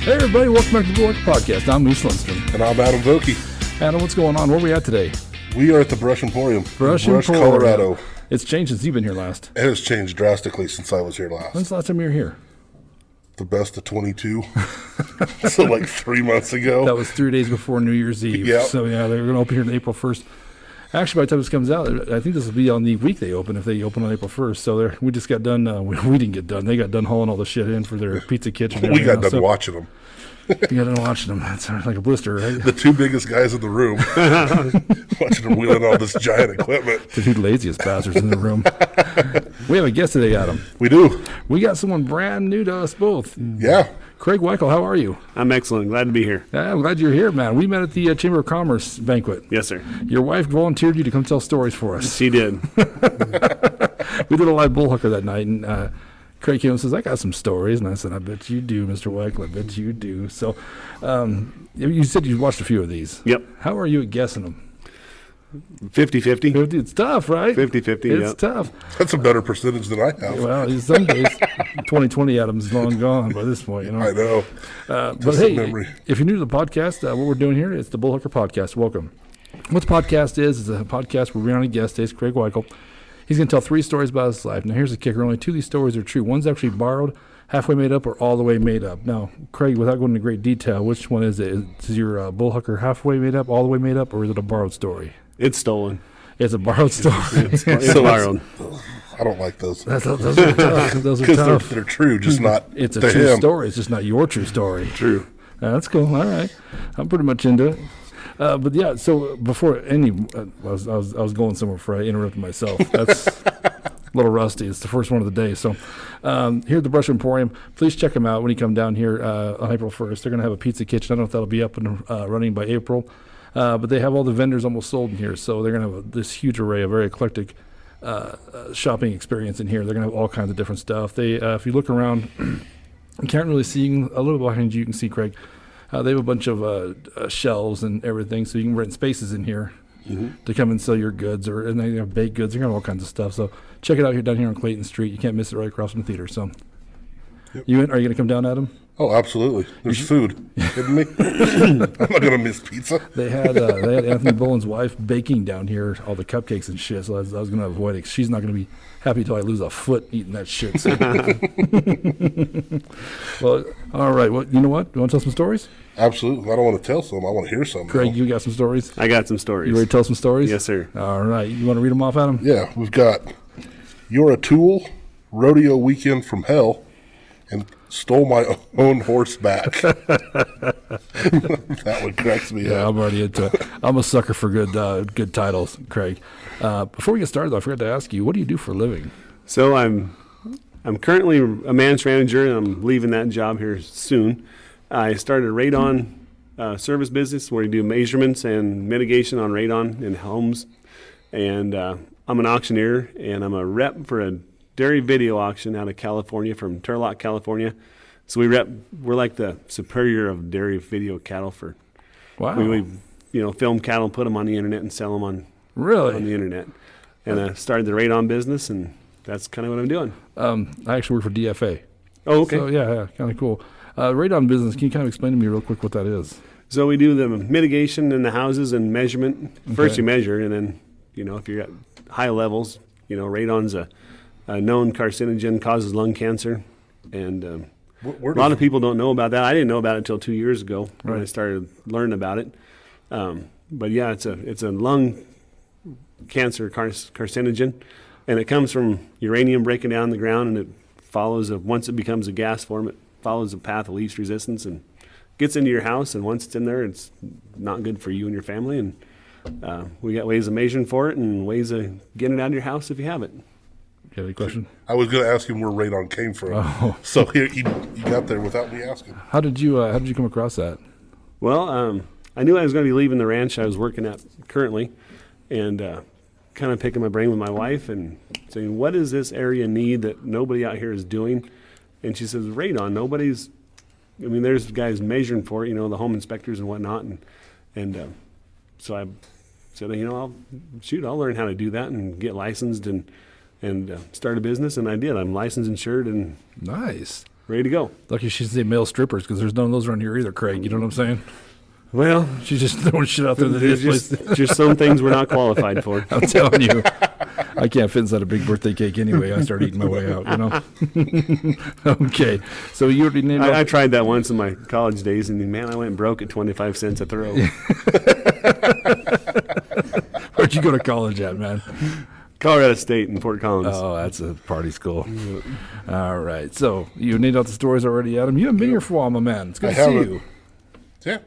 Hey everybody, welcome back to the Bullhucker Podcast. I'm Moose Lindstrom. And I'm Adam Vokey. Adam, what's going on? Where are we at today? We are at the Brush Emporium, Brush, Colorado. It's changed since you've been here last. It has changed drastically since I was here last. When's the last time you were here? The best of 22. So like 3 months ago. That was 3 days before New Year's Eve. Yep. So yeah, they're going to open here on April 1st. Actually, by the time this comes out, I think this will be on the week they open, if they open on April 1st. So we just got done. We didn't get done. They got done hauling all the shit in for their pizza kitchen. We got done watching them. You got done watching them. That's like a blister, right? The two biggest guys in the room. Watching them wheeling all this giant equipment. The two laziest bastards in the room. We have a guest today, Adam. We do. We got someone brand new to us both. Yeah. Craig Weichel, how are you? I'm excellent. Glad to be here. Yeah, I'm glad you're here, man. We met at the Chamber of Commerce banquet. Yes, sir. Your wife volunteered you to come tell stories for us. She did. We did a live Bullhucker that night, and Craig came and says, I got some stories. And I said, I bet you do, Mr. Weichel. I bet you do. So you said you watched a few of these. Yep. How are you at guessing them? 50-50. It's tough, right? 50-50, It's yep. tough. That's a better percentage than I have. Well, some days, 2020 Adam's long gone by this point, you know. I know. But hey, if you're new to the podcast, what we're doing here is the Bullhucker Podcast. Welcome. What the podcast is a podcast where we're on a guest today. It's Craig Weichel. He's going to tell 3 stories about his life. Now, here's the kicker. Only 2 of these stories are true. One's actually borrowed, halfway made up, or all the way made up. Now, Craig, without going into great detail, which one is it? Is your Bullhucker halfway made up, all the way made up, or is it a borrowed story? It's stolen. It's a borrowed story. It's borrowed. I don't like those. Those are tough. Those are Because tough. they're true, just not It's a to true him. story. It's just not your true story. True. That's cool. All right. I'm pretty much into it. But yeah, so before I was going somewhere before I interrupted myself. That's a little rusty. It's the first one of the day. So here at the Brush Emporium, please check them out when you come down here on April 1st. They're going to have a pizza kitchen. I don't know if that'll be up and running by April. But they have all the vendors almost sold in here. So they're going to have this huge array, a very eclectic shopping experience in here. They're going to have all kinds of different stuff. They, if you look around, you can't really see, a little behind you can see, Craig, they have a bunch of shelves and everything, so you can rent spaces in here to come and sell your goods, and they have baked goods. They have all kinds of stuff. So check it out here down here on Clayton Street. You can't miss it, right across from the theater. So, Are you going to come down, Adam? Oh, absolutely. There's food. You kidding me? I'm not going to miss pizza. They had Anthony Boland's wife baking down here all the cupcakes and shit. So I was going to avoid it. She's not going to be happy till I lose a foot eating that shit. So. Well, all right. Well, you know what? You want to tell some stories? Absolutely. I don't want to tell some. I want to hear some. Craig, you got some stories? I got some stories. You ready to tell some stories? Yes, sir. All right. You want to read them off, Adam? Yeah, we've got You're a Tool, Rodeo Weekend from Hell, and Stole My Own Horse Back. That one cracks me Yeah, up. I'm already into it. I'm a sucker for good titles, Craig. Before we get started, though, I forgot to ask you, what do you do for a living? So I'm currently a managed manager, and I'm leaving that job here soon. I started a radon service business where we do measurements and mitigation on radon in homes. And I'm an auctioneer, and I'm a rep for a dairy video auction out of California, from Turlock, California. So we're like the superior of dairy video cattle. Wow. We film cattle, put them on the internet, and sell them on Really? the internet. And I started the radon business, and that's kind of what I'm doing. I actually work for DFA. Oh, okay. So, yeah, kind of cool. Radon business, can you kind of explain to me real quick what that is? So we do the mitigation in the houses and measurement. First Okay. you measure, and then, if you're at high levels, radon's a known carcinogen, causes lung cancer. And a lot of people don't know about that. I didn't know about it until 2 years ago when I started learning about it. But yeah, it's a lung cancer carcinogen, and it comes from uranium breaking down the ground, and it follows once it becomes a gas form, it follows a path of least resistance and gets into your house. And once it's in there, it's not good for you and your family. And we got ways of measuring for it and ways of getting it out of your house if you have it. You have any question? I was going to ask him where radon came from. Oh. So here you got there without me asking. How did you come across that? Well, I knew I was going to be leaving the ranch I was working at currently, and kind of picking my brain with my wife and saying, what does this area need that nobody out here is doing? And she says, radon. There's guys measuring for it, the home inspectors and whatnot. And so I said, I'll learn how to do that and get licensed and start a business. And I did. I'm licensed, insured, and Nice. ready to go. Lucky she say male strippers because there's none of those around here either, Craig. You know what I'm saying? Well, She's just throwing shit out there. there's just some things we're not qualified for. I'm telling you, I can't fit inside a big birthday cake anyway. I start eating my way out, you know. Okay, so you already named. I tried that once in my college days, and man, I went broke at 25 cents a throw. Where'd you go to college at, man? Colorado State in Fort Collins. Oh, that's a party school. All right, so you named out the stories already, Adam. You haven't been here for a while, my man. It's good to see you. Yeah.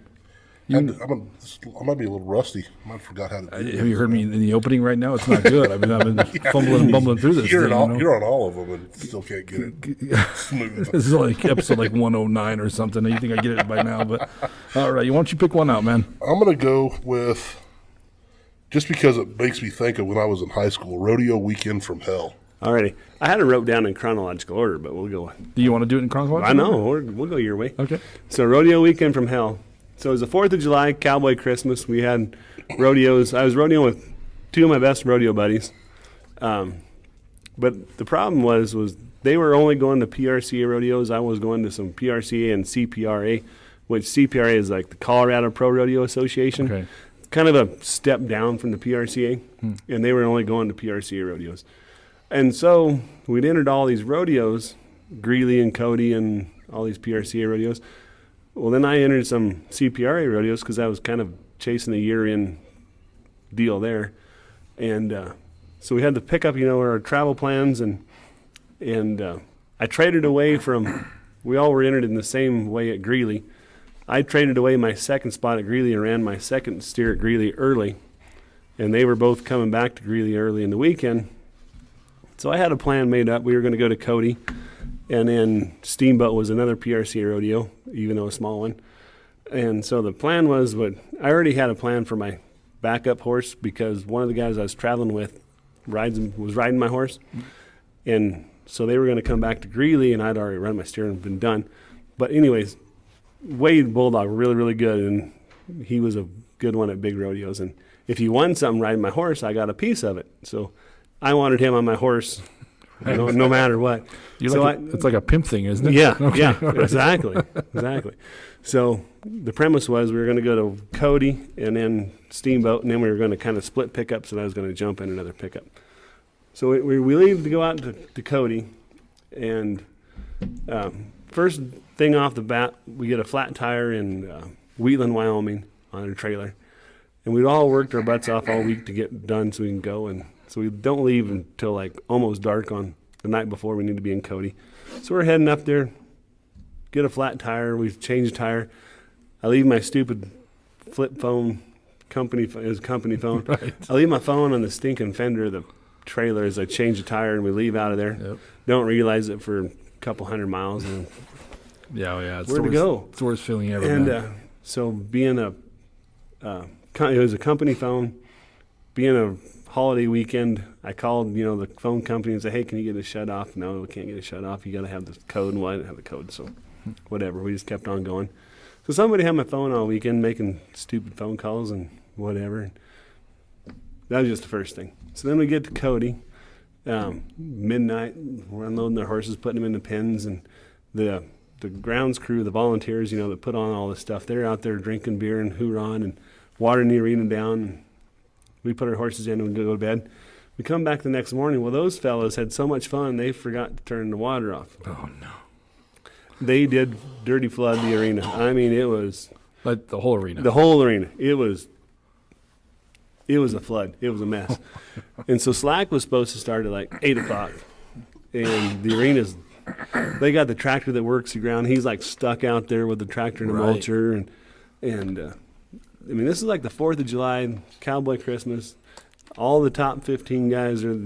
I might be a little rusty. I might have forgot how to do it. Have you heard me in the opening right now? It's not good. I've been fumbling and bumbling through this. You're on all of them and still can't get it smooth. This is like episode 109 or something. You think I get it by now, but all right. Why don't you pick one out, man? I'm going to go with, just because it makes me think of when I was in high school, Rodeo Weekend from Hell. Alrighty. I had it wrote down in chronological order, but we'll go. Do you want to do it in chronological order? I know. We'll go your way. Okay. So Rodeo Weekend from Hell. So it was the 4th of July, Cowboy Christmas. We had rodeos. I was rodeoing with two of my best rodeo buddies. But the problem was they were only going to PRCA rodeos. I was going to some PRCA and CPRA, which CPRA is like the Colorado Pro Rodeo Association. Okay. Kind of a step down from the PRCA. And they were only going to PRCA rodeos. And so we'd entered all these rodeos, Greeley and Cody and all these PRCA rodeos. Well, then I entered some CPRA rodeos because I was kind of chasing a year-in deal there. And so we had to pick up, our travel plans, and I traded away from – we all were entered in the same way at Greeley. I traded away my second spot at Greeley and ran my second steer at Greeley early, and they were both coming back to Greeley early in the weekend. So I had a plan made up. We were going to go to Cody. And then Steamboat was another PRCA rodeo, even though a small one. And so the plan was, but I already had a plan for my backup horse because one of the guys I was traveling with was riding my horse. And so they were going to come back to Greeley, and I'd already run my steer and been done. But anyways, Wade Bulldog, really, really good, and he was a good one at big rodeos. And if he won something riding my horse, I got a piece of it. So I wanted him on my horse. No matter what. It's like a pimp thing, isn't it? Yeah, okay. yeah, exactly. So the premise was we were going to go to Cody and then Steamboat, and then we were going to kind of split pickups, and I was going to jump in another pickup. So we leave to go out to Cody, and first thing off the bat, we get a flat tire in Wheatland, Wyoming on a trailer. And we'd all worked our butts off all week to get done so we can go, and so we don't leave until almost dark on the night before we need to be in Cody. So we're heading up there, get a flat tire. We change the tire. I leave my stupid flip phone, company phone. Right. I leave my phone on the stinking fender of the trailer as I change the tire, and we leave out of there. Yep. Don't realize it for a couple hundred miles. And Yeah. It's where to go? It's the worst feeling ever, And man. so being it was a company phone, being a holiday weekend, I called, the phone company and said, hey, can you get it shut off? No, we can't get it shut off. You got to have the code. And well, I didn't have the code, so whatever. We just kept on going. So somebody had my phone all weekend making stupid phone calls and whatever. That was just the first thing. So then we get to Cody, midnight. We're unloading their horses, putting them in the pens, and the grounds crew, the volunteers, that put on all this stuff, they're out there drinking beer and hoorahing and watering the arena down. And we put our horses in and go to bed. We come back the next morning. Well, those fellows had so much fun, they forgot to turn the water off. Oh, no. They did dirty flood the arena. I mean, it was... Like the whole arena. The whole arena. It was a flood. It was a mess. And so slack was supposed to start at 8 o'clock. And the arena's... They got the tractor that works the ground. He's stuck out there with the tractor and the Right. mulcher. And I mean, this is the 4th of July, Cowboy Christmas. All the top 15 guys are,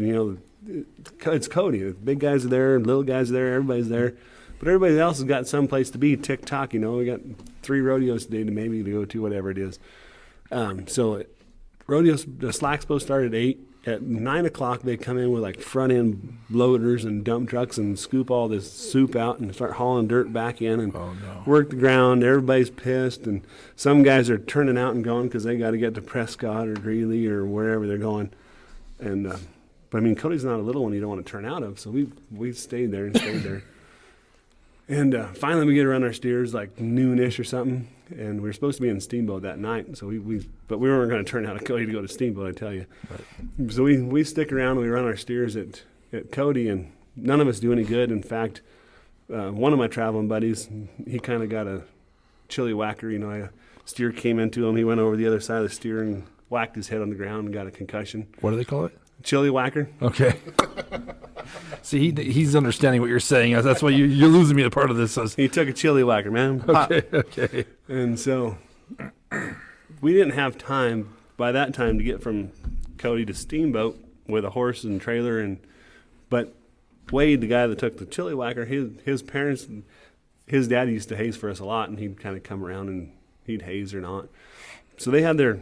it's Cody. The big guys are there, little guys are there, everybody's there. But everybody else has got someplace to be, tick-tock, we got 3 rodeos today to go to, whatever it is. The slack's supposed to start at 8. At 9 o'clock, they come in with front-end loaders and dump trucks and scoop all this soup out and start hauling dirt back in and work the ground. Everybody's pissed, and some guys are turning out and going because they got to get to Prescott or Greeley or wherever they're going. And but I mean, Cody's not a little one you don't want to turn out of, so we stayed there and stayed there. And finally we get around our steers like noonish or something, and we were supposed to be in Steamboat that night. So but we weren't going to turn out a Cody to go to Steamboat, I tell you. Right. So we stick around and we run our steers at Cody, and none of us do any good. In fact, one of my traveling buddies, he kind of got a chili whacker. You know, a steer came into him. He went over the other side of the steer and whacked his head on the ground and got a concussion. What do they call it? Chili whacker. Okay. See, he's understanding what you're saying. That's why you're losing me a part of this. He took a chili whacker, man. Pop. Okay. And so we didn't have time by that time to get from Cody to Steamboat with a horse and trailer. But Wade, the guy that took the chili whacker, his parents, his dad used to haze for us a lot, and he'd kind of come around and he'd haze or not. So they had their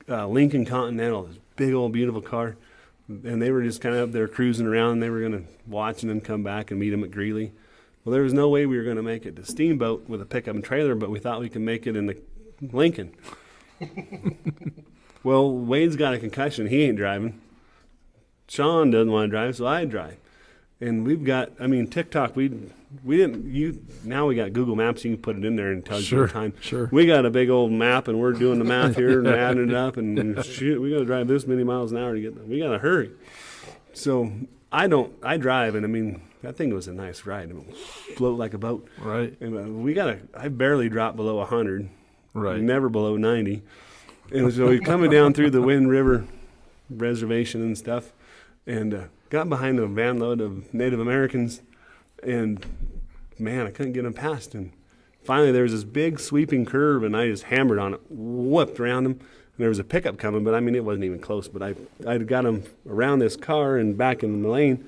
Lincoln Continental, this big old beautiful car. And they were just kind of up there cruising around, and they were going to watch and then come back and meet him at Greeley. Well, there was no way we were going to make it to Steamboat with a pickup and trailer, but we thought we could make it in the Lincoln. Well, Wade's got a concussion. He ain't driving. Sean doesn't want to drive, so I drive. And we've got, TikTok, now we got Google Maps. You can put it in there and tell you the time. Sure. We got a big old map, and we're doing the math here and adding it up, and shoot, we got to drive this many miles an hour to get there. We got to hurry. So I drive, and that thing was a nice ride. Float like a boat. Right. And I barely dropped below 100. Right. Never below 90. And so we're coming down through the Wind River Reservation and stuff, and got behind a van load of Native Americans, and man, I couldn't get them past. And finally, there was this big sweeping curve, and I just hammered on it, whooped around them. And there was a pickup coming, but it wasn't even close. But I got them around this car and back in the lane,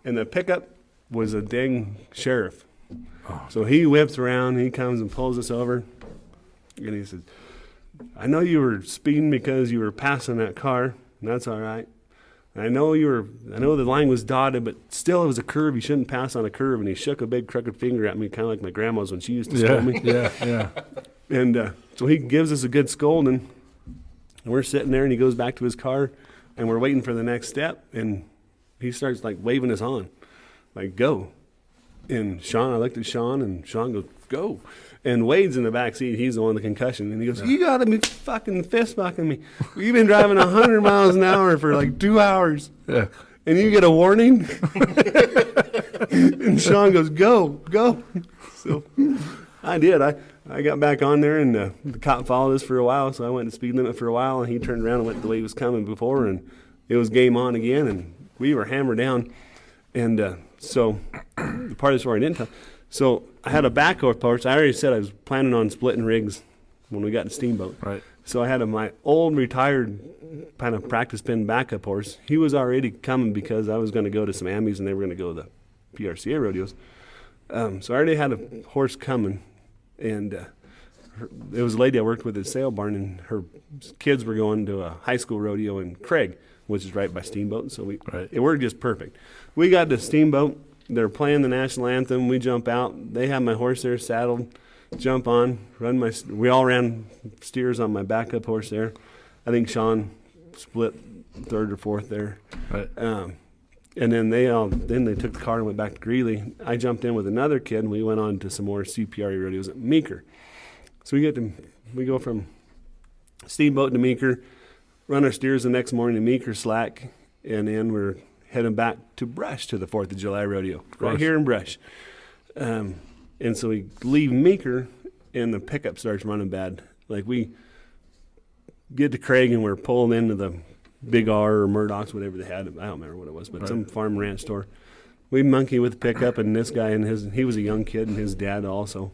and the pickup was a dang sheriff. Oh. So he whips around, he comes and pulls us over, and he says, "I know you were speeding because you were passing that car, and that's all right. I know the line was dotted, but still it was a curve. You shouldn't pass on a curve." And he shook a big crooked finger at me, kind of like my grandma's when she used to scold me. Yeah. And so he gives us a good scolding, and we're sitting there, and he goes back to his car, and we're waiting for the next step, and he starts like waving us on, like, "Go." And I looked at Sean, and Sean goes, "Go." And Wade's in the back seat. He's the one with the concussion. And he goes, "You got to be fucking fist fucking me. We've been driving 100 miles an hour for like 2 hours. Yeah. And you get a warning?" And Sean goes, "Go." So I did. I got back on there, and the cop followed us for a while. So I went to speed limit for a while, and he turned around and went the way he was coming before. And it was game on again, and we were hammered down. And so the part of the story I didn't tell. So I had a backup horse. I already said I was planning on splitting rigs when we got to Steamboat. Right. So I had my old retired kind of practice pin backup horse. He was already coming because I was going to go to some Ammies, and they were going to go to the PRCA rodeos. So I already had a horse coming, and it was a lady I worked with at Sale Barn, and her kids were going to a high school rodeo in Craig, which is right by Steamboat. So it worked just perfect. We got to Steamboat. They're playing the national anthem. We jump out. They have my horse there saddled. Jump on. We all ran steers on my backup horse there. I think Sean split third or fourth there. Right. And then they took the car and went back to Greeley. I jumped in with another kid, and we went on to some more CPRE rodeos at Meeker. So we go from Steamboat to Meeker, run our steers the next morning to Meeker slack, and then we're heading back to Brush to the 4th of July rodeo, right here in Brush. And so we leave Meeker, and the pickup starts running bad. Like, we get to Craig, and we're pulling into the Big R or Murdoch's, whatever they had. I don't remember what it was, but some farm ranch store. We monkey with the pickup, and this guy he was a young kid, and his dad also.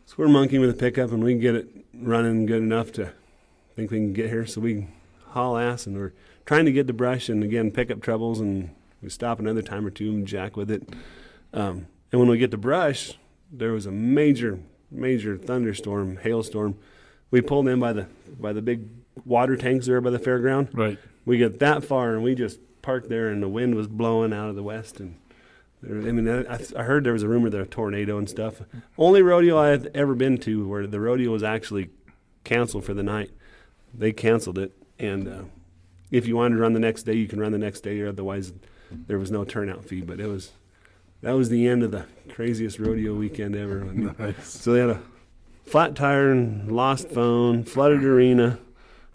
So we're monkeying with the pickup, and we get it running good enough to think we can get here. So we haul ass, and we're trying to get to Brush, and again, pickup troubles, and we stop another time or two and jack with it. And when we get to Brush, there was a major thunderstorm, hailstorm. We pulled in by the big water tanks there by the fairground. Right. We get that far, and we just parked there, and the wind was blowing out of the west. And I heard there was a rumor there of a tornado and stuff. Only rodeo I had ever been to where the rodeo was actually canceled for the night. They canceled it, and if you wanted to run the next day, you can run the next day, or otherwise there was no turnout fee. But it was that was the end of the craziest rodeo weekend ever. I mean, Nice. so they had a flat tire and lost phone, flooded arena,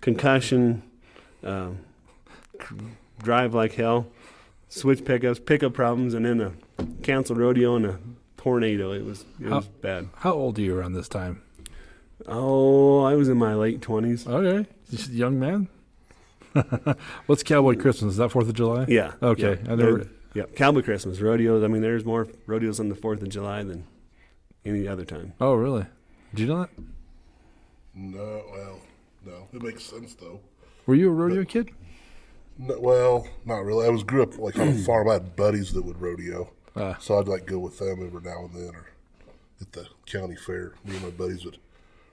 concussion, drive like hell, switch pickups, pickup problems, and then a canceled rodeo and a tornado. It was bad. How old are you around this time? Oh, I was in my late 20s. Okay. Just a young man? What's Cowboy Christmas? Is that 4th of July? Yeah. Okay. Yeah. I never. Yeah, Cowboy Christmas, rodeos. I mean, there's more rodeos on the 4th of July than any other time. Oh, really? Did you know that? No, well, no. It makes sense, though. Were you a rodeo kid? No, well, not really. I grew up like on a farm. I had buddies that would rodeo. So I'd like go with them every now and then or at the county fair. Me and my buddies would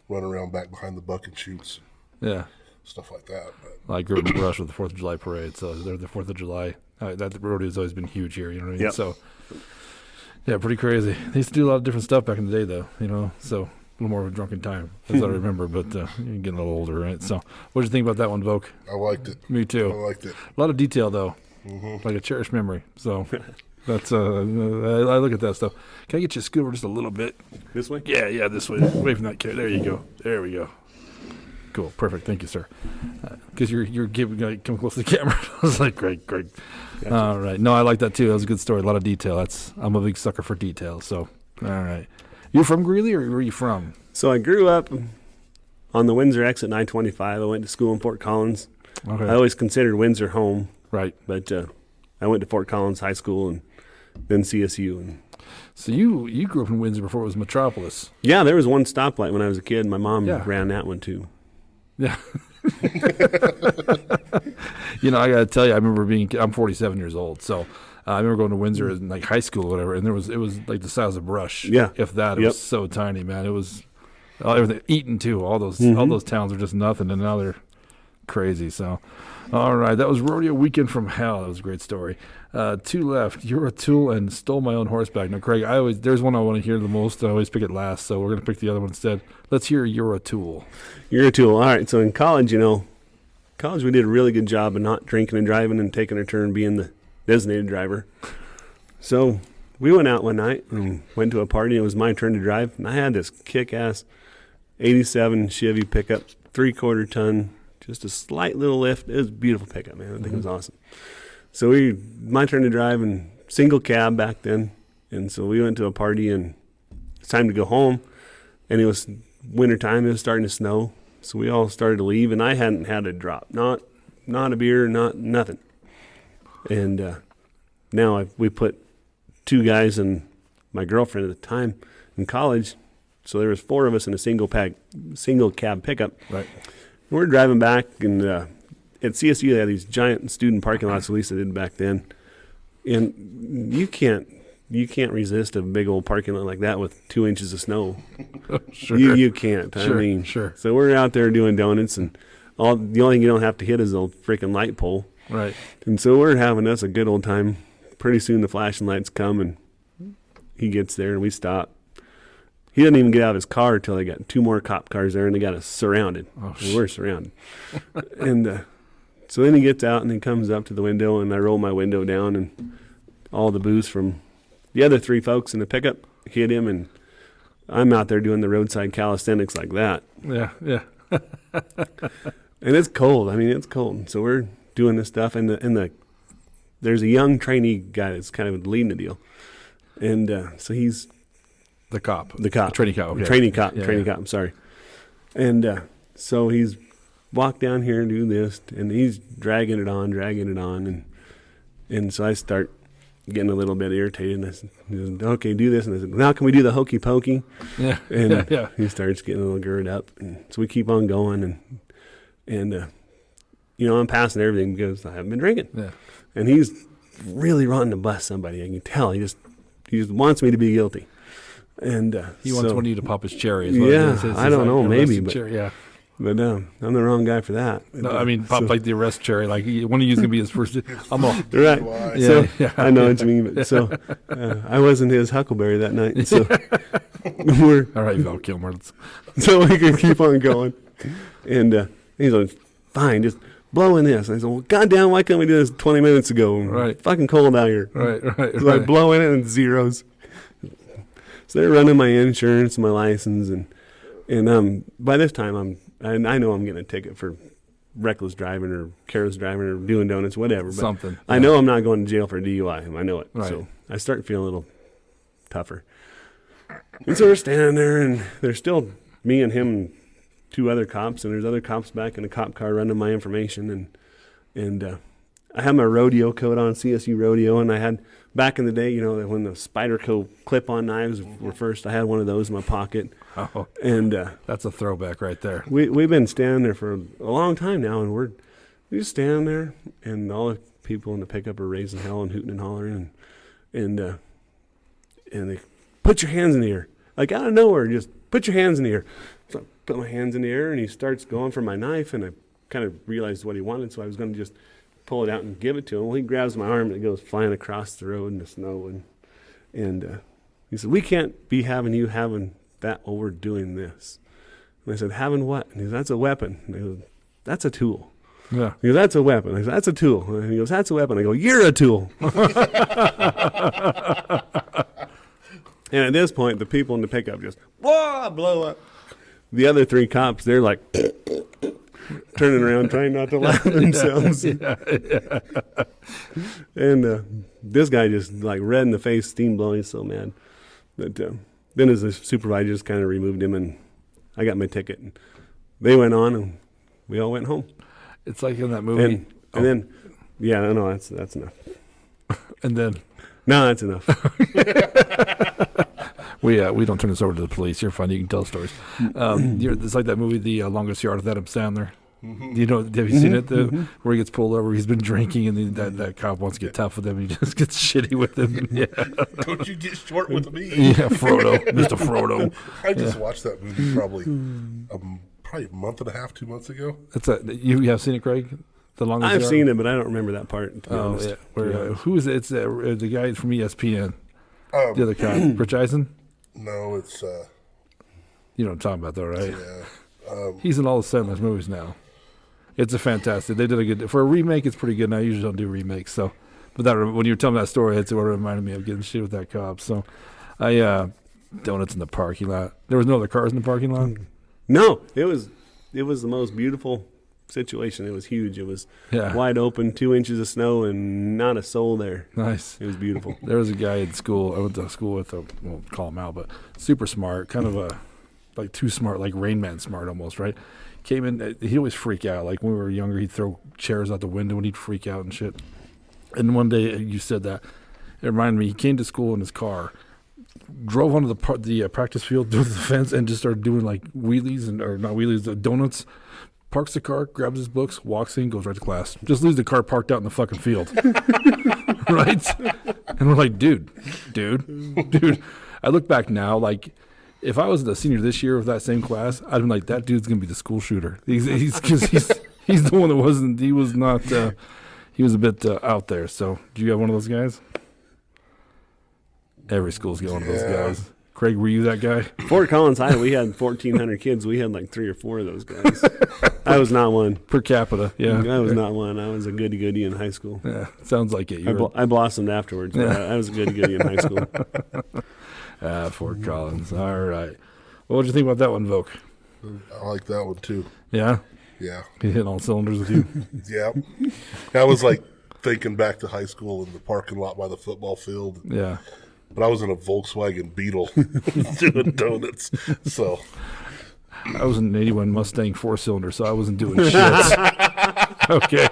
run around back behind the buck and shoots, Yeah. stuff like that. But I grew up in Rush with the 4th of July parade, so they're the 4th of July. That rodeo's always been huge here, you know what I mean? Yep. So, yeah, pretty crazy. They used to do a lot of different stuff back in the day, though, you know, so a little more of a drunken time, as I remember, but you're getting a little older, right? So, what did you think about that one, Voke? I liked it. Me I too. liked it. A lot of detail, though, like a cherished memory. So, that's, I look at that stuff. Can I get you a scoot over just a little bit? This way? Yeah, this way. Away from that carrot. There you go. There we go. Cool. Perfect. Thank you, sir. Because you're giving come close to the camera. I was like, great. Gotcha. All right. No, I like that too. That was a good story. A lot of detail. I'm a big sucker for detail. So, all right. You from Greeley, or where are you from? So I grew up on the Windsor exit 925. I went to school in Fort Collins. Okay. I always considered Windsor home, Right. but I went to Fort Collins High School and then CSU. And So you grew up in Windsor before it was Metropolis. yeah, there was one stoplight when I was a kid. My mom Yeah. ran that one too. Yeah. You know, I got to tell you, I'm 47 years old, so I remember going to Windsor in like high school or whatever, and it was like the size of Brush. Yeah. If that. It Yep. was so tiny, man. It was everything. Eaton too. All those towns are just nothing, and now they're crazy. So, all right, that was Rodeo Weekend from Hell. That was a great story. Two left. You're a tool and stole my own horseback. Now, Craig, there's one I want to hear the most. I always pick it last, so we're gonna pick the other one instead. Let's hear You're a Tool. You're a tool. All right. So in college, we did a really good job of not drinking and driving and taking our turn being the designated driver. So we went out one night and went to a party. It was my turn to drive, and I had this kick-ass 87 Chevy pickup, 3/4 ton, just a slight little lift. It was a beautiful pickup, man. I think it was awesome. So my turn to drive, and single cab back then. And so we went to a party, and it's time to go home. And it was wintertime. It was starting to snow. So we all started to leave, and I hadn't had a drop. Not a beer, nothing. And now we put two guys and my girlfriend at the time in college. So there was 4 of us in a single cab pickup. Right. And we're driving back, and at CSU they had these giant student parking lots, at least they did back then. And you can't resist a big old parking lot like that with 2 inches of snow. Sure. You can't. Sure, I mean, sure. So we're out there doing donuts, and the only thing you don't have to hit is the freaking light pole. Right. And so we're having us a good old time. Pretty soon the flashing lights come, and he gets there, and we stop. He doesn't even get out of his car until they got 2 more cop cars there, and they got us surrounded. Oh, And we're surrounded. And so then he gets out, and he comes up to the window, and I roll my window down, and all the booze from the other 3 folks in the pickup hit him, and I'm out there doing the roadside calisthenics like that. Yeah. And it's cold. I mean, it's cold. So we're doing this stuff, and there's a young trainee guy that's kind of leading the deal. And so he's The cop. the cop. Trainee cop. Okay. Trainee cop. Yeah, Trainee yeah. cop. I'm sorry. And so he's walked down here and do this, and he's dragging it on. And so I start getting a little bit irritated. And I said, okay, do this. And I said, now can we do the hokey pokey? Yeah. And yeah. he starts getting a little girded up. And so we keep on going. And I'm passing everything because I haven't been drinking. Yeah. And he's really wanting to bust somebody. I can tell. He just wants me to be guilty. And He wants so- one of you to pop his cherry. Is what Yeah, it is. It's I don't know, arrest maybe, and but- cherry, yeah. But I'm the wrong guy for that. No, I mean, pop So- like the arrest cherry. Like one of you's gonna be his first. I'm all. Right. Why? Yeah, So yeah. I know what you mean. But so I wasn't his huckleberry that night. So we're All right, Val Kilmer. so we can keep on going. And he's like, fine, just blowing this. I said, well, goddamn, why couldn't we do this 20 minutes ago? Right. Fucking cold out here. Right. So I blow in it and zeros. So they're running my insurance, my license, and by this time I know I'm getting a ticket for reckless driving or careless driving or doing donuts, whatever. But Something. I know I'm not going to jail for DUI. I know it. Right. So I start feeling a little tougher. And so we're standing there, and there's still me and him and 2 other cops, and there's other cops back in the cop car running my information, and I had my rodeo coat on, CSU rodeo, and I had back in the day, when the Spyderco clip-on knives were first, I had one of those in my pocket. Oh, and that's a throwback right there. We've been standing there for a long time now, and we're just standing there, and all the people in the pickup are raising hell and hooting and hollering, and they put your hands in the air, like out of nowhere, just put your hands in the air. So I put my hands in the air, and he starts going for my knife, and I kind of realized what he wanted, so I was going to just pull it out and give it to him. Well, he grabs my arm, and it goes flying across the road in the snow, and he said, we can't be having you having that while we're doing this. And I said, having what? And he said, that's a weapon. And I go, that's a tool. Yeah. He goes, that's a weapon. I said, that's a tool. And he goes, that's a weapon. I go, you're a tool. And at this point, the people in the pickup just blow up. The other 3 cops, they're like turning around, trying not to laugh themselves. Yeah. And this guy just like red in the face, steam blowing, he's so mad. But then as the supervisor just kind of removed him, and I got my ticket. And they went on, and we all went home. It's like in that movie. And then, yeah, no, that's enough. And then, no, that's enough. we don't turn this over to the police. You're fine. You can tell stories. It's like that movie, The Longest Yard, with Adam Sandler. Mm-hmm. Have you seen it? Where he gets pulled over, he's been drinking, and that cop wants to get tough with him. He just gets shitty with him. Yeah. Don't you get short with me? Yeah, Frodo, Mr. Frodo. I just watched that movie probably a month and a half, 2 months ago. You have seen it, Craig? The Longest I've Yard? seen it, but I don't remember that part. To be honest. Yeah. Who is it? It's the guy from ESPN. The other cop, Rich Eisen. No, it's you know what I'm talking about, though, right? yeah. He's in all the Sandler's movies now. It's a fantastic. They did a good for a remake. It's pretty good. And I usually don't do remakes, so. But when you were telling that story, it's what reminded me of getting shit with that cop. So, donuts in the parking lot. There was no other cars in the parking lot. No, it was the most beautiful situation. It was huge. It was wide open, 2 inches of snow, and not a soul there. Nice. It was beautiful. There was a guy in school. I went to school with won't call him out, but super smart, kind of like too smart, like Rain Man smart almost, right? Came in, he'd always freak out. Like when we were younger, he'd throw chairs out the window and he'd freak out and shit. And one day you said that. It reminded me, he came to school in his car, drove onto the practice field, through the fence, and just started doing like wheelies, or not wheelies, donuts. Parks the car, grabs his books, walks in, goes right to class. Just leaves the car parked out in the fucking field. Right? And we're like, dude. I look back now, like, if I was a senior this year with that same class, I'd been like, that dude's going to be the school shooter. He's the one that wasn't, he was not, he was a bit out there. So, do you have one of those guys? Every school's got one of those guys. Craig, were you that guy? Fort Collins High, we had 1,400 kids. We had like 3 or 4 of those guys. I was not one. Per capita, yeah. I was not one. I was a goody-goody in high school. Yeah, sounds like it. I blossomed afterwards, but I was a goody-goody in high school. Fort Collins. All right. Well, what did you think about that one, Voke? I like that one, too. Yeah? Yeah. He hit all cylinders with you? Yeah. I was like thinking back to high school in the parking lot by the football field. Yeah. But I was in a Volkswagen Beetle doing donuts. So I was in an 81 Mustang 4-cylinder, so I wasn't doing shit. Okay.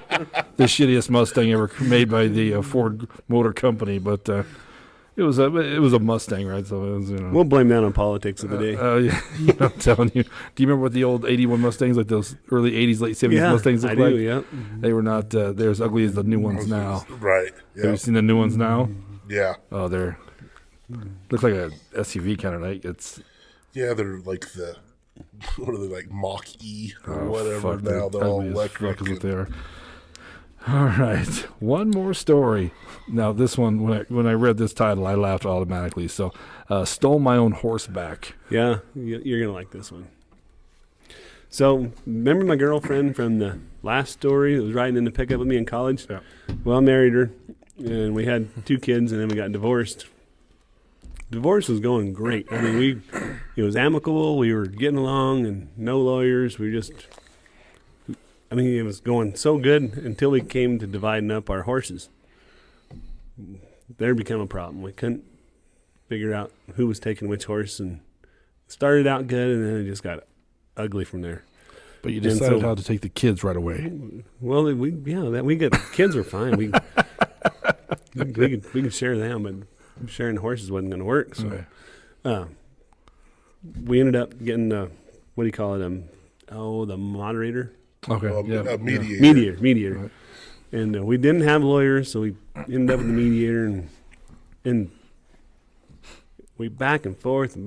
The shittiest Mustang ever made by the Ford Motor Company, but it was a Mustang, right? So it was, we'll blame that on politics of the day. Yeah, I'm telling you. Do you remember what the old 81 Mustangs, like those early 80s, late 70s Mustangs looked like? I do, yeah. They were not they're as ugly as the new ones now. Right. Yeah. Have you seen the new ones now? Yeah. Oh, they're looks like a SUV kind of, like they're like what are they, like Mach E or whatever fuck, now? They're all electric. Fuck is what they are. All right, one more story. Now this one, when I read this title, I laughed automatically. So, stole my own horse back. Yeah, you're gonna like this one. So remember my girlfriend from the last story that was riding in the pickup with me in college? Yeah. Well, I married her, and we had 2 kids, and then we got divorced. Divorce was going great. I mean, it was amicable. We were getting along, and no lawyers. We just, I mean, it was going so good until we came to dividing up our horses. There became a problem. We couldn't figure out who was taking which horse, and it started out good, and then it just got ugly from there. But you decided how to take the kids right away. Well, we got kids were fine. We could share them, but sharing the horses wasn't going to work. So we ended up getting what do you call it? The moderator. Okay, Mediator. Right. And we didn't have lawyers, so we ended up with the mediator, and we back and forth, and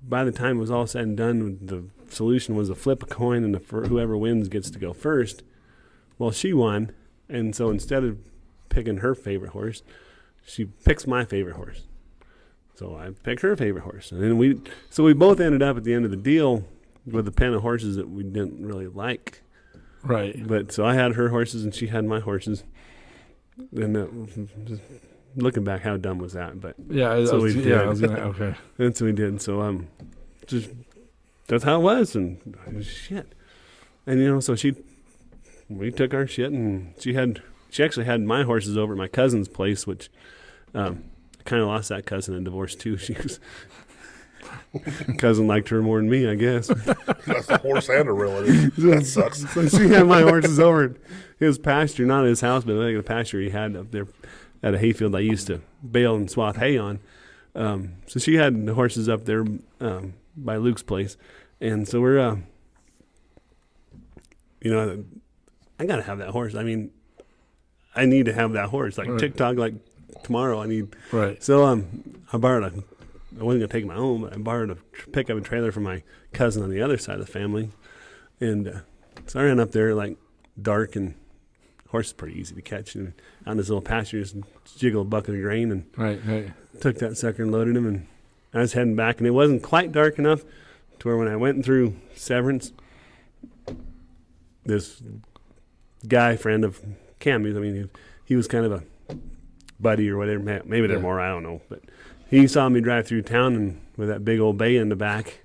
by the time it was all said and done, the solution was to flip a coin, and whoever wins gets to go first. Well, she won, and so instead of picking her favorite horse, she picks my favorite horse. So I picked her favorite horse, and then we both ended up at the end of the deal with a pen of horses that we didn't really like. Right. But so I had her horses, and she had my horses. And just looking back, how dumb was that? But okay. That's what we did. So just that's how it was, and shit. And so we took our shit, and she actually had my horses over at my cousin's place, which I kind of lost that cousin in divorce too. She was cousin liked her more than me, I guess. That's a horse and a relative. That sucks. So she had my horses over at his pasture, not his house, but like the pasture he had up there at a hayfield I used to bale and swath hay on. So she had the horses up there by Luke's place, and so we're, I gotta have that horse. I mean, I need to have that horse. Like TikTok, like tomorrow, I need. Right. So I borrowed I wasn't going to take my own, but I borrowed a pickup and trailer from my cousin on the other side of the family. And so I ran up there like dark, and horse is pretty easy to catch. And out in this little pasture, just jiggle a bucket of grain, and right. took that sucker and loaded him. And I was heading back, and it wasn't quite dark enough to where when I went through Severance, this guy, friend of Cammy's, I mean, he was kind of a buddy or whatever. Maybe they're more, I don't know. But he saw me drive through town and with that big old bay in the back.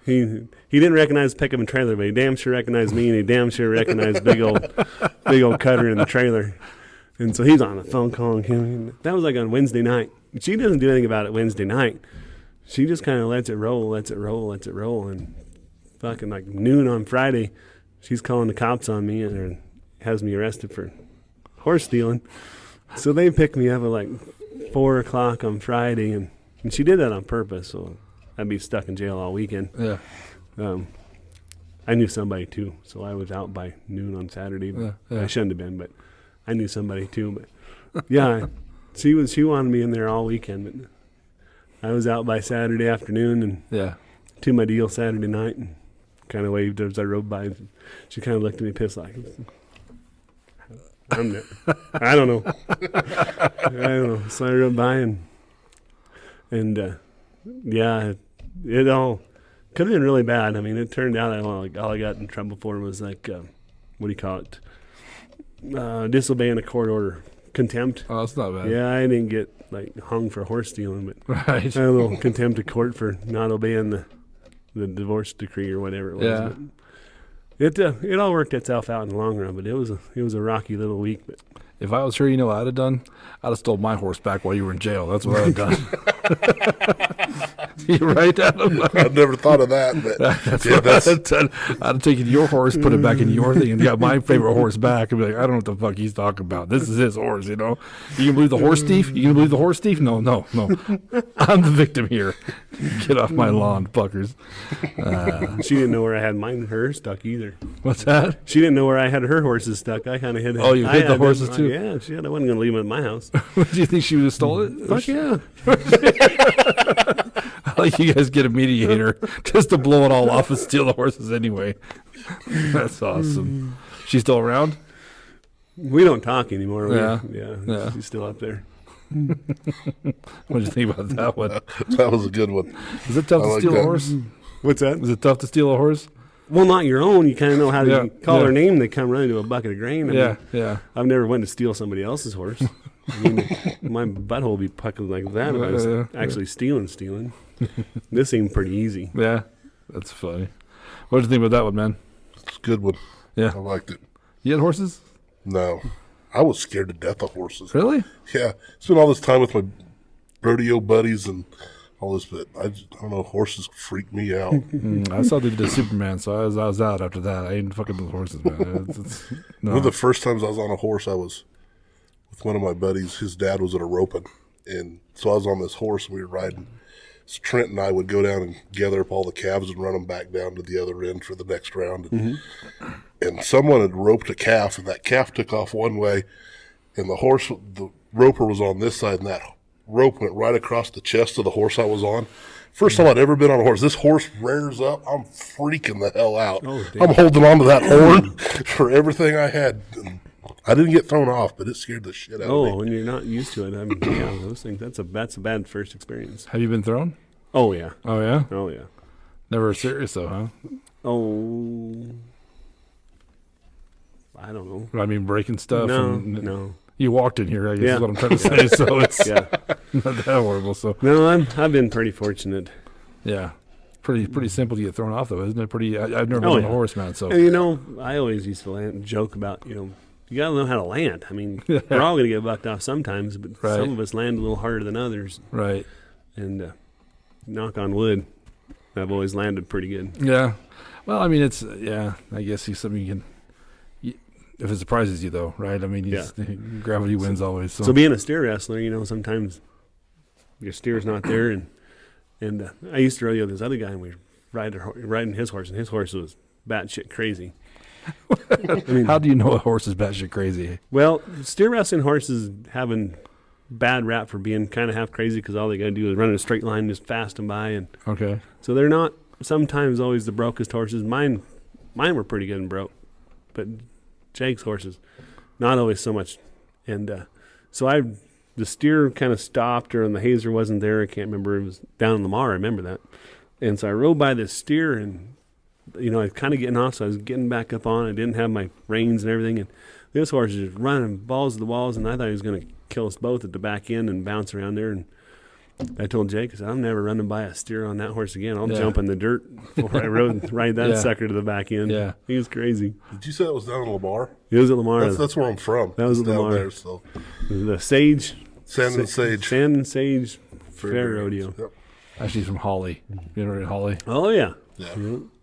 He didn't recognize the pickup and trailer, but he damn sure recognized me, and he damn sure recognized big old cutter in the trailer. And so he's on the phone calling him. That was like on Wednesday night. She doesn't do anything about it Wednesday night. She just kind of lets it roll. And fucking like noon on Friday, she's calling the cops on me and has me arrested for horse stealing. So they picked me up at like 4 o'clock on Friday, and she did that on purpose, so I'd be stuck in jail all weekend. Yeah. I knew somebody too, so I was out by noon on Saturday. But I shouldn't have been, but I knew somebody too. But yeah, she wanted me in there all weekend, but I was out by Saturday afternoon and to my deal Saturday night, and kind of waved as I rode by. She kind of looked at me pissed like, I don't know. So I rode by and it all could have been really bad. I mean, it turned out all I got in trouble for was like, what do you call it? Disobeying a court order, contempt. Oh, that's not bad. Yeah, I didn't get like hung for horse stealing, but right. I had a little contempt of court for not obeying the divorce decree or whatever it was. Yeah. It all worked itself out in the long run, but it was a rocky little week. But if I was her, you know what I'd have done? I'd have stole my horse back while you were in jail. That's what I'd have done. You're right, Adam. I've never thought of that, but that's what I'd have done. I'd have taken your horse, put it back in your thing, and got my favorite horse back, and be like, I don't know what the fuck he's talking about. This is his horse, you know? You can believe the horse thief? You can believe the horse thief? No. I'm the victim here. Get off my lawn, fuckers. She didn't know where I had her stuck either. What's that? She didn't know where I had her horses stuck. I kind of hid. Oh, you hid the horses too? Yeah, I wasn't going to leave them at my house. Do you think she would have stole it? Fuck yeah. I like you guys get a mediator just to blow it all off and steal the horses anyway. That's awesome. She's still around? We don't talk anymore. Yeah. She's still up there. What did you think about that one? That was a good one. Is it tough to steal a horse? What's that? Is it tough to steal a horse? Well, not your own. You kind of know how to Yeah, call yeah. their name. They come running to a bucket of grain. I mean, Yeah. I've never went to steal somebody else's horse. I mean, my butthole would be puckered like that if I was actually stealing. This seemed pretty easy. Yeah. That's funny. What did you think about that one, man? It's a good one. Yeah. I liked it. You had horses? No, I was scared to death of horses. Really? Yeah, spent all this time with my rodeo buddies and all this, but I don't know. Horses freak me out. I saw they did Superman, so I was out after that. I ain't fucking with horses, man. No. One of the first times I was on a horse, I was with one of my buddies. His dad was at a roping, and so I was on this horse. And we were riding. So Trent and I would go down and gather up all the calves and run them back down to the other end for the next round. And someone had roped a calf, and that calf took off one way, and the roper was on this side, and that rope went right across the chest of the horse I was on. First time I'd ever been on a horse. This horse rears up. I'm freaking the hell out. I'm holding on to that horn for everything I had. And I didn't get thrown off, but it scared the shit out of me. Oh, when you're not used to it, I mean, yeah, those things. That's a bad first experience. Have you been thrown? Oh yeah. Oh, yeah? Oh yeah. Never serious, though, huh? Oh, I don't know. I mean, breaking stuff. No. You walked in here, I guess Yeah. is what I'm trying to say, so it's Yeah. not that horrible. So, No, I've been pretty fortunate. yeah. Pretty simple to get thrown off, though, isn't it? I've never Oh, been on yeah. a horse, man, so. And, I always used to joke about, you got to know how to land. I mean, we're all going to get bucked off sometimes, but Right. some of us land a little harder than others. Right. And knock on wood, I've always landed pretty good. Yeah. Well, I mean, I guess he's something you can, if it surprises you, though, right? I mean, gravity wins always. So being a steer wrestler, sometimes your steer's not there, and I used to rodeo this other guy, and we were riding his horse, and his horse was batshit crazy. How do you know a horse is batshit crazy? Well, steer wrestling horses having bad rap for being kind of half crazy because all they got to do is run in a straight line just fast and by, and Okay. so they're not sometimes always the brokest horses. Mine were pretty good and broke, but Jake's horses not always so much. And so the steer kind of stopped, or the hazer wasn't there. I can't remember. It was down in Lamar. I remember that. And so I rode by this steer, and I was kind of getting off, so I was getting back up on. I didn't have my reins and everything, and this horse is just running balls to the walls, and I thought he was going to kill us both at the back end and bounce around there. And I told Jake, I said, I'm never running by a steer on that horse again. I'll jump in the dirt before I ride that sucker to the back end. Yeah. He was crazy. Did you say that was down in Lamar? He was at Lamar. That's where I'm from. That was It's at down Lamar. there. So The Sage. Sand and Sage. Sand and Sage Fair Rodeo. Yep. Actually, he's from Holly. You know, Holly? Oh, yeah. Yeah.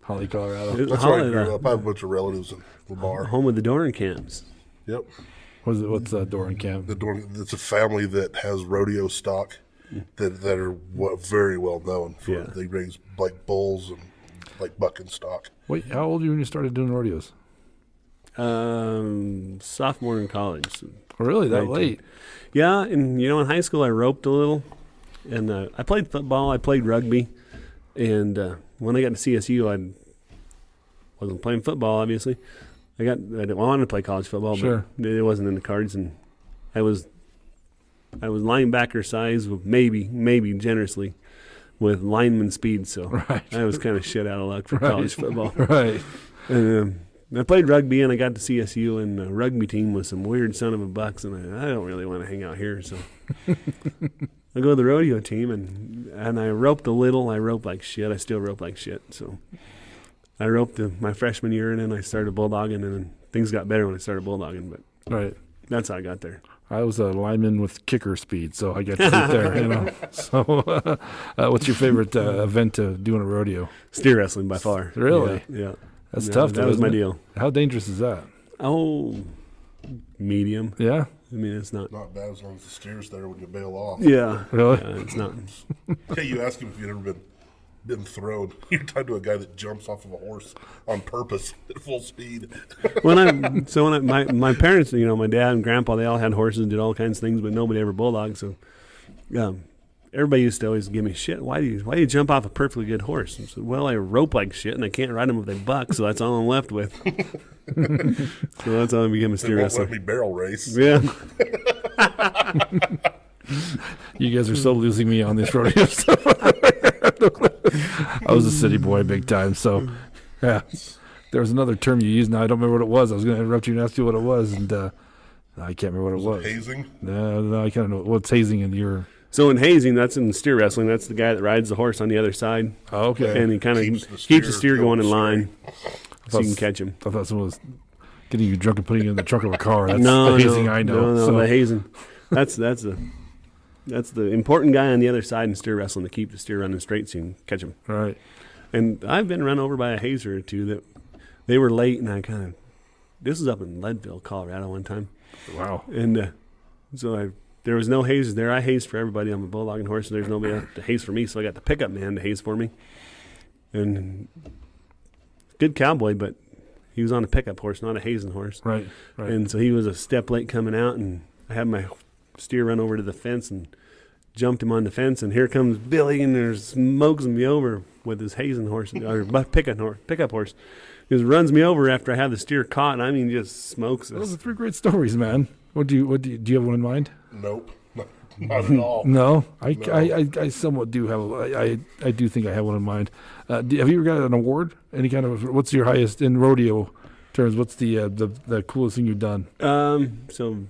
Holly, Colorado. That's where I grew up. I have a bunch of relatives in Lamar. Home of the Doran camps. Yep. What's Doran Camp? It's a family that has rodeo stock that are very well known for. Yeah. They raise like bulls and like bucking stock. Wait, how old were you when you started doing rodeos? Sophomore in college. Oh, really? That 19. late? Yeah, and in high school I roped a little, and I played football, I played rugby, and when I got to CSU, I wasn't playing football, obviously. I wanted to play college football, Sure. but it wasn't in the cards, and I was linebacker size, with maybe generously, with lineman speed, so Right. I was kind of shit out of luck for Right. college football. Right. And I played rugby, and I got to CSU, and the rugby team was some weird son of a bucks, and I don't really want to hang out here, so I go to the rodeo team, and I roped a little. I roped like shit. I still rope like shit. So I roped my freshman year, and then I started bulldogging, and then things got better when I started bulldogging, but Right. that's how I got there. I was a lineman with kicker speed, so I got to sit there. So, what's your favorite event to do in a rodeo? Steer wrestling by far. Really? Yeah. That's Yeah, tough. That though, was isn't my it? deal. How dangerous is that? Oh, medium. Yeah. I mean, it's not. Not bad as long as the steer's there when you bail off. Yeah. Really? Yeah, it's not. Hey, you ask him if you've ever been thrown. You're tied to a guy that jumps off of a horse on purpose at full speed. My parents, my dad and grandpa, they all had horses and did all kinds of things, but nobody ever bulldogged. So, everybody used to always give me shit. Why do you jump off a perfectly good horse? I said, well, I rope like shit, and I can't ride them if they buck, so that's all I'm left with. So that's how I became a They steer won't wrestler. let me barrel race. Yeah. You guys are so losing me on this rodeo stuff. I was a city boy big time. So, yeah. There was another term you used. Now I don't remember what it was. I was going to interrupt you and ask you what it was, and I can't remember what it was. Hazing? No, I kind of know what's hazing in your. So in hazing, that's in steer wrestling. That's the guy that rides the horse on the other side. Oh, okay. And he kind of keeps the steer going in line, so you can catch him. I thought someone was getting you drunk and putting you in the trunk of a car. That's No, the hazing I know. No, So- the hazing. That's the important guy on the other side in steer wrestling to keep the steer running straight so you can catch him. Right. And I've been run over by a hazer or two that they were late, and I kind of. This was up in Leadville, Colorado, one time. Wow. And so there was no hazers there. I hazed for everybody. I'm a bulldogging horse, and there's nobody else to haze for me. So I got the pickup man to haze for me. And good cowboy, but he was on a pickup horse, not a hazing horse. Right. And so he was a step late coming out, and I had my steer run over to the fence and jumped him on the fence. And here comes Billy, and there's smokes me over with his hazing horse or pickup horse. He just runs me over after I have the steer caught, and I mean, just smokes us. Those are 3 great stories, man. Do you have one in mind? Nope. Not at all. No, I somewhat do have. I do think I have one in mind. Have you ever got an award? Any kind of? What's your highest in rodeo terms? What's the coolest thing you've done? So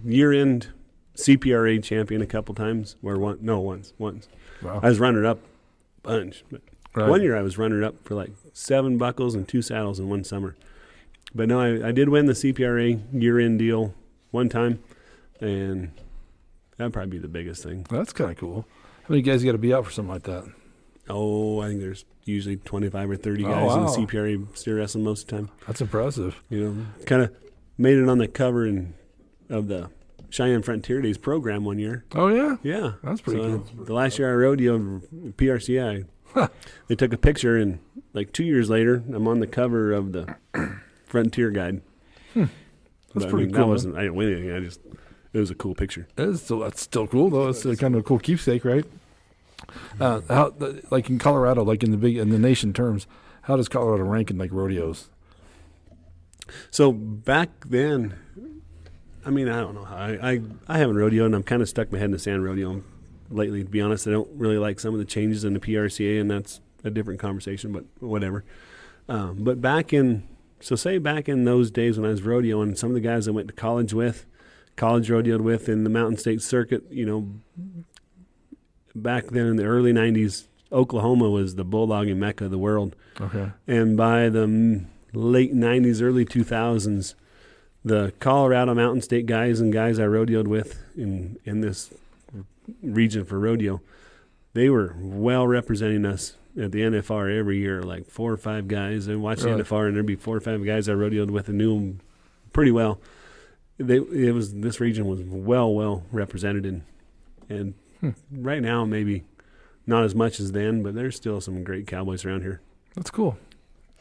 year-end CPRA champion a couple times. Once. Wow. I was runner-up a bunch. But Right. one year I was runner-up for like 7 buckles and 2 saddles in one summer. But no, I did win the CPRA year-end deal one time, and that'd probably be the biggest thing. That's kind of cool. How many guys got to be out for something like that? Oh, I think there's usually 25 or 30 guys in the CPRA steer wrestling most of the time. That's impressive. You know, kind of made it on the cover of the Cheyenne Frontier Days program one year. Oh yeah, Yeah. that's pretty cool. The last year I rodeoed PRCI, they took a picture, and like 2 years later, I'm on the cover of the Frontier Guide. That's pretty cool. I didn't win anything. It was a cool picture. That's still cool though. It's kind of a cool keepsake, right? Like in Colorado, like in the nation terms, how does Colorado rank in like rodeos? So back then, I mean, I don't know how. I haven't rodeoed, and I'm kind of stuck my head in the sand rodeo lately. To be honest, I don't really like some of the changes in the PRCA, and that's a different conversation, but whatever. But back in those days when I was rodeoing, some of the guys I went to college rodeoed with in the Mountain State Circuit, you know, back then in the early 90s, Oklahoma was the bulldogging mecca of the world. Okay. And by the late 90s, early 2000s, the Colorado Mountain State guys and guys I rodeoed with in this region for rodeo, they were well representing us at the NFR every year, like 4 or 5 guys. I watched the NFR, and there'd be 4 or 5 guys I rodeoed with and knew them pretty well. This region was well represented, and right now maybe not as much as then, but there's still some great cowboys around here. That's cool.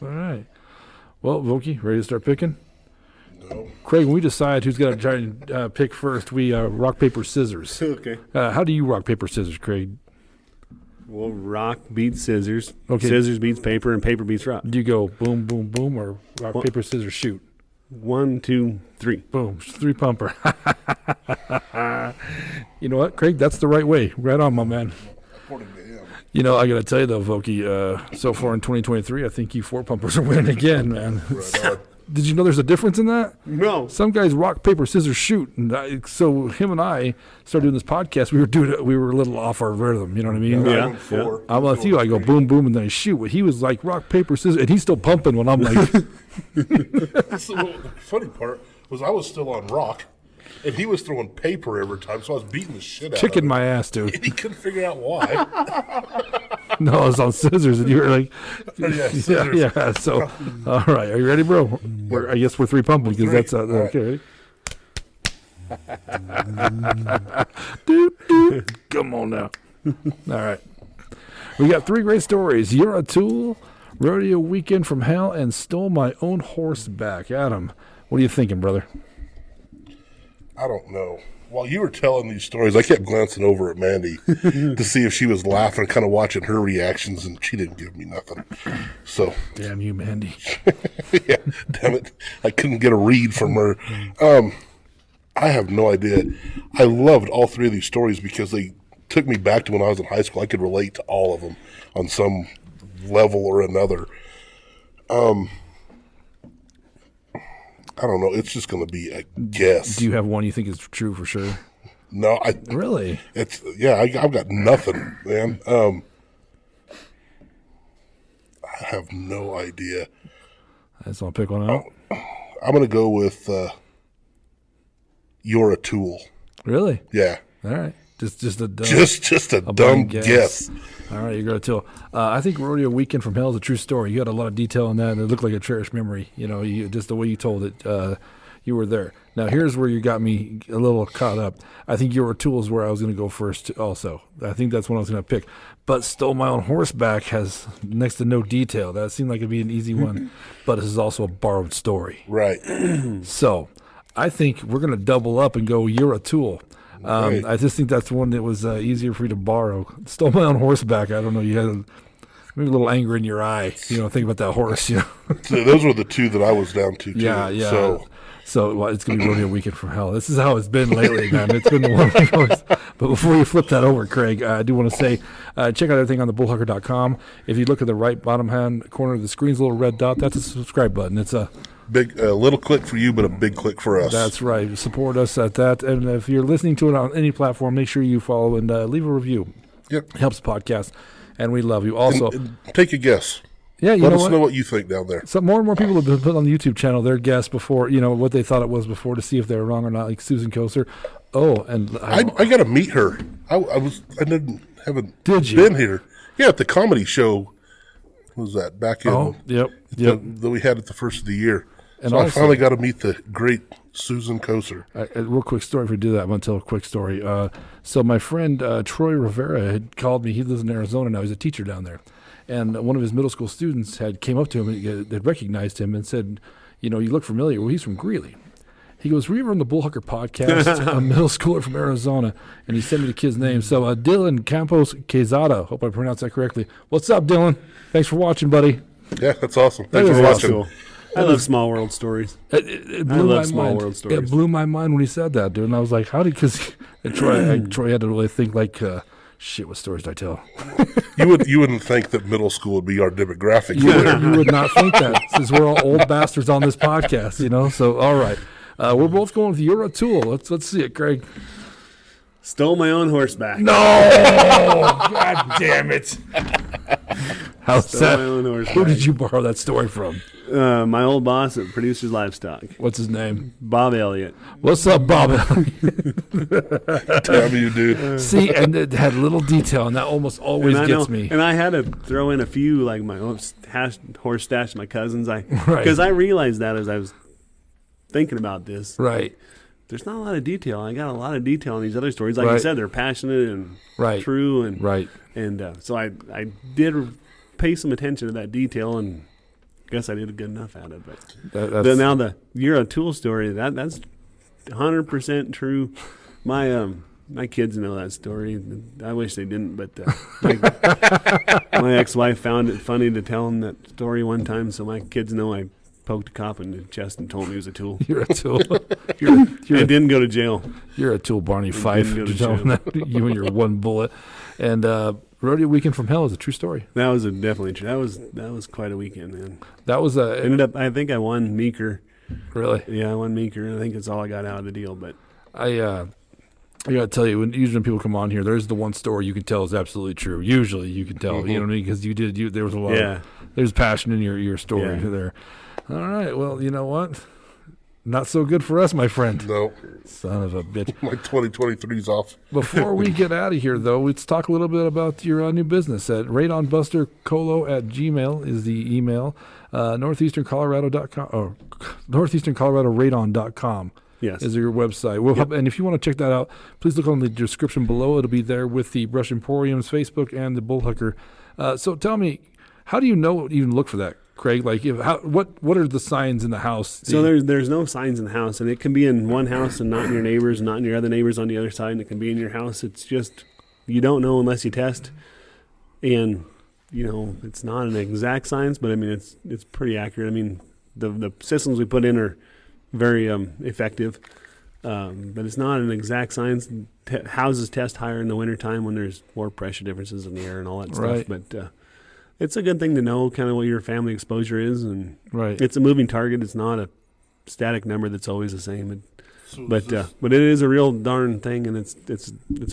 All right. Well, Volky, ready to start picking? No. Craig, when we decide who's going to try and pick first, we rock, paper, scissors. Okay. How do you rock, paper, scissors, Craig? Well, rock beats scissors. Okay. Scissors beats paper, and paper beats rock. Do you go boom, boom, boom, or rock, paper, scissors, shoot? 1, 2, 3. Boom. 3 pumper. You know what, Craig? That's the right way. Right on, my man. According to him. You know, I got to tell you, though, Volky, so far in 2023, I think you 4 pumpers are winning again, man. Right on. Did you know there's a difference in that? No. Some guys rock, paper, scissors, shoot. And so him and I started doing this podcast. We were a little off our rhythm. You know what I mean? Yeah. I went 4. I'm with you. I go boom, boom, and then I shoot. But he was like rock, paper, scissors, and he's still pumping when I'm like, The funny part was I was still on rock, and he was throwing paper every time, so I was beating the shit out kicking of him. my ass, dude. And he couldn't figure out why. No, I was on scissors, and you were like, Yeah, scissors. yeah. So, all right, are you ready, bro? I guess we're 3 pumping because that's okay. Ready? Dude. Come on now. All right. We got 3 great stories. You're a tool, rodeo weekend from hell, and stole my own horse back. Adam, what are you thinking, brother? I don't know. While you were telling these stories, I kept glancing over at Mandy to see if she was laughing, kind of watching her reactions, and she didn't give me nothing. So, Damn you, Mandy. yeah, damn it. I couldn't get a read from her. I have no idea. I loved all 3 of these stories because they took me back to when I was in high school. I could relate to all of them on some level or another. I don't know. It's just going to be a guess. Do you have one you think is true for sure? No, Really? I've got nothing, man. I have no idea. I just want to pick one out. I'm going to go with "You're a Tool." Really? Yeah. All right. Just a dumb, Just a dumb guess. All right, you're going to tell. I think Rodeo Weekend from Hell is a true story. You had a lot of detail on that, and it looked like a cherished memory. Just the way you told it, you were there. Now, here's where you got me a little caught up. I think Your Tool is where I was going to go first also. I think that's what I was going to pick. But Stole My Own Horseback has next to no detail. That seemed like it'd be an easy one, but this is also a borrowed story. Right. So I think we're going to double up and go You're a Tool. Right. I just think that's one that was easier for you to borrow. Stole My Own Horseback. I don't know. You had maybe a little anger in your eye. Think about that horse. So those were the two that I was down to. Too. Yeah. So it's going to be Rodeo Weekend from Hell. This is how it's been lately, man. It's been the one we've always. But before you flip that over, Craig, I do want to say, check out everything on the bullhucker.com. If you look at the right bottom hand corner of the screen's a little red dot. That's a subscribe button. It's a little click for you, but a big click for us. That's right. Support us at that. And if you're listening to it on any platform, make sure you follow and leave a review. Yep. It helps the podcast. And we love you. Also, and take a guess. Yeah, Let us know what you think down there. So more and more people have been put on the YouTube channel their guess before, what they thought it was before to see if they were wrong or not, like Susan Koser. Oh, and I got to meet her. Haven't been here. Yeah, at the comedy show. What was that back in? Oh, yep. That we had at the first of the year. And so also, I finally got to meet the great Susan Koser. A real quick story. If we do that, I'm going to tell a quick story. So my friend Troy Rivera had called me. He lives in Arizona now. He's a teacher down there. And one of his middle school students came up to him and had recognized him and said, you look familiar. Well, he's from Greeley. He goes, were you ever on the Bullhucker podcast? A middle schooler from Arizona. And he sent me the kid's name. So Dylan Campos Quezada. Hope I pronounced that correctly. What's up, Dylan? Thanks for watching, buddy. Yeah, that's awesome. Thanks for watching. Cool. I love small world stories. It blew my mind. It blew my mind when he said that, dude. And I was like, because Troy had to really think like, shit, what stories did I tell? You wouldn't think that middle school would be our demographic. You would not think that, since we're all old bastards on this podcast, So, all right. We're both going with You're a Tool. Let's see it, Craig. Stole my own horseback. No! God damn it. How's Stole that? my own horseback. Who did you borrow that story from? My old boss at Producers Livestock. What's his name? Bob Elliott. What's up, Bob? Damn you, dude. See, and it had little detail, and that almost always gets me. And I had to throw in a few, like my horse stash, my cousins. Right. Because I realized that as I was thinking about this. Right. There's not a lot of detail. I got a lot of detail on these other stories. Like you said, they're passionate and true. And so I did pay some attention to that detail, and I guess I did a good enough at it. But now the You're a Tool story, that's 100% true. My kids know that story. I wish they didn't, but my ex-wife found it funny to tell them that story one time, so my kids know I poked a cop in the chest and told him he was a tool. You're a tool. I didn't go to jail. You're a tool, Barney Fife. You and your one bullet. And Rodeo Weekend from Hell is a true story. That was definitely true. That was quite a weekend, man. That was ended up. I think I won Meeker. Really? Yeah, I won Meeker, and I think that's all I got out of the deal. But I got to tell you, usually when people come on here, there's the one story you can tell is absolutely true. Usually you can tell, you know what I mean? Because there was a lot there's passion in your story there. All right, well, you know what? Not so good for us, my friend. No. Son of a bitch. My 2023's off. Before we get out of here, though, let's talk a little bit about your new business. At radonbustercolo@gmail is the email. northeasterncolorado.com or northeasterncolorado.radon.com. Yes. Is your website. And if you want to check that out, please look on the description below. It'll be there with the Brush Emporium's Facebook and the Bullhucker. So tell me, how do you even look for that, Craig? Like, what are the signs in the house? So there's no signs in the house, and it can be in one house and not in your neighbors, not in your other neighbors on the other side, and it can be in your house. It's just, you don't know unless you test. And, it's not an exact science, but I mean, it's pretty accurate. I mean, the systems we put in are very effective. But it's not an exact science. Houses test higher in the wintertime when there's more pressure differences in the air and all that Right. stuff. But it's a good thing to know kind of what your family exposure is. And Right. it's a moving target. It's not a static number that's always the same. So But it is a real darn thing, and it's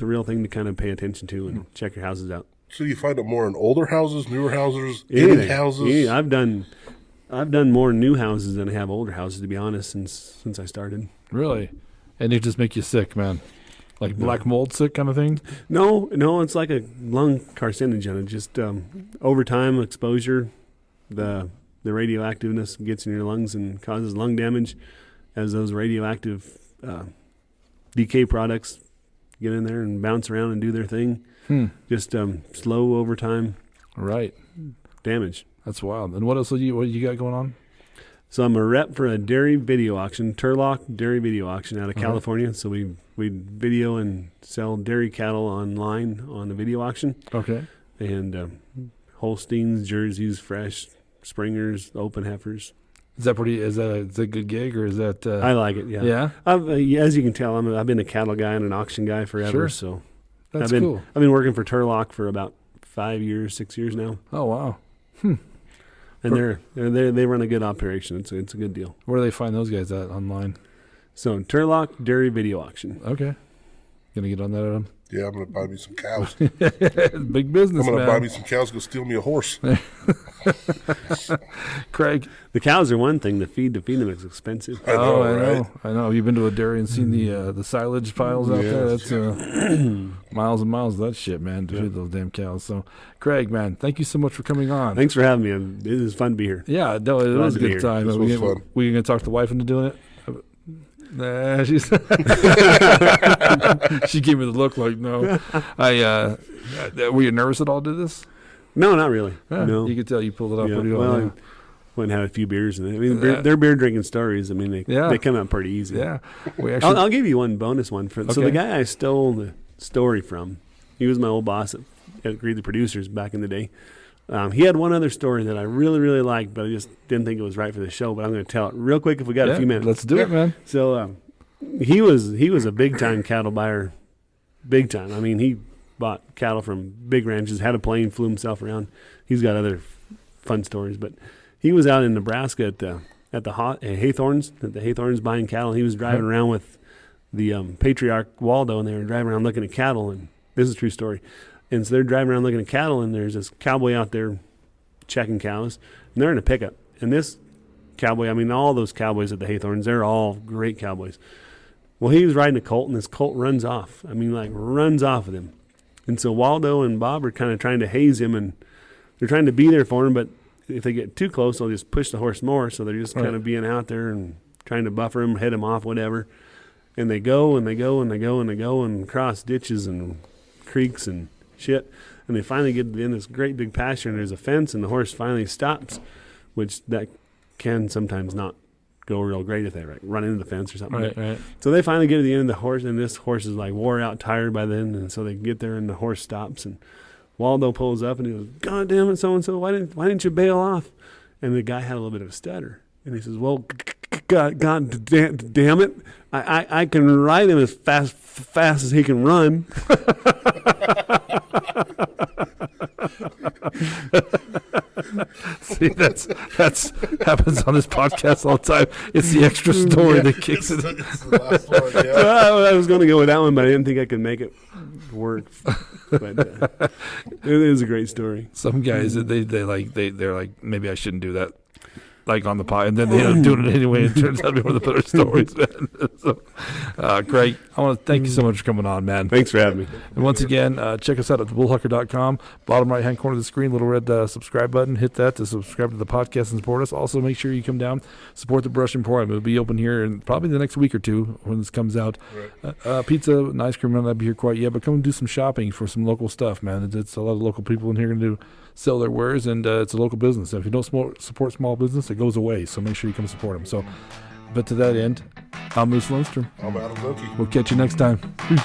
a real thing to kind of pay attention to and check your houses out. so you find it more in older houses, newer houses, any houses? Yeah, I've done more new houses than I have older houses, to be honest, since I started. Really? And it just make you sick, man. Like black mold sick kind of thing? No, it's like a lung carcinogen. It just over time exposure, the radioactiveness gets in your lungs and causes lung damage as those radioactive decay products get in there and bounce around and do their thing. Just slow over time Right. damage. That's wild. And what else what you got going on? So I'm a rep for a dairy video auction, Turlock Dairy Video Auction out of California. So we video and sell dairy cattle online on the video auction. Okay. And Holsteins, Jerseys, fresh, Springers, open heifers. Is that a good gig, or is that? I like it. Yeah. Yeah. As you can tell, I've been a cattle guy and an auction guy forever. Sure. So That's cool. cool. I've been working for Turlock for about 6 years now, Oh wow. and they run a good operation. It's a good deal. Where do they find those guys at online? So Turlock Dairy Video Auction. Okay. Gonna get on that, Adam? Yeah, I'm going to buy me some cows. Big business, I'm going to man. buy me some cows, go steal me a horse. Craig. The cows are one thing. The feed to feed them is expensive. I know, right? I know. You've been to a dairy and seen the silage piles out there. That's miles and miles of that shit, man, to feed those damn cows. So, Craig, man, thank you so much for coming on. Thanks for having me. It is fun to be here. Yeah, no, it was a to be good here. time. This was fun. Were you going to talk the wife into doing it? Nah, she's she gave me the look like no. Were you nervous at all to do this? No, not really. Yeah, No. you could tell you pulled it off Yeah, pretty well. well, yeah. Went and had a few beers. And I mean, Yeah. they're beer drinking stories. I mean, they come out pretty easy. Yeah, we actually. I'll give you one bonus one. So Okay. the guy I stole the story from, he was my old boss at Greed the Producers back in the day. He had one other story that I really, really liked, but I just didn't think it was right for the show. But I'm going to tell it real quick if we got a few minutes. Let's do it, man. So he was a big time cattle buyer, big time. I mean, he bought cattle from big ranches, had a plane, flew himself around. He's got other fun stories, but he was out in Nebraska at the Haythorns buying cattle. He was driving around with the patriarch Waldo, and they were driving around looking at cattle. And this is a true story. And so they're driving around looking at cattle, and there's this cowboy out there checking cows, and they're in a pickup. And this cowboy, I mean, all those cowboys at the Haythorns, they're all great cowboys. Well, he was riding a colt, and this colt runs off. I mean, like, runs off with him. And so Waldo and Bob are kind of trying to haze him, and they're trying to be there for him, but if they get too close, they'll just push the horse more. So they're just kind of being out there and trying to buffer him, head him off, whatever. And they go, and they go, and they go, and they go, and cross ditches and creeks and shit. And they finally get in this great big pasture, and there's a fence, and the horse finally stops, which that can sometimes not go real great if they run into the fence or something. Right. So they finally get to the end of the horse, and this horse is like wore out, tired by then, and so they get there, and the horse stops, and Waldo pulls up, and he goes, "God damn it, so-and-so, why didn't you bail off?" And the guy had a little bit of a stutter, and he says, "Well, God damn it, I can ride him as fast as he can run." See, that's happens on this podcast all the time. It's the extra story that kicks it. It's the last one, yeah. I was going to go with that one, but I didn't think I could make it work. But it is a great story. Some guys they're like, maybe I shouldn't do that, like on the pod, and then they end up doing it anyway. It turns out to be one of the better stories, man. So, Craig, I want to thank you so much for coming on, man. Thanks for having me. And once again, check us out at thebullhucker.com. Bottom right-hand corner of the screen, little red subscribe button. Hit that to subscribe to the podcast and support us. Also, make sure you come down, support the Brush Emporium. It'll be open here in probably the next week or two when this comes out. Right. Pizza and ice cream might not be here quite yet, but come and do some shopping for some local stuff, man. It's a lot of local people in here going to sell their wares, and it's a local business. If you don't support small business, it goes away. So make sure you come support them. So, but to that end, I'm Moose Lundstrom. I'm Adam Loki. We'll catch you next time. Peace.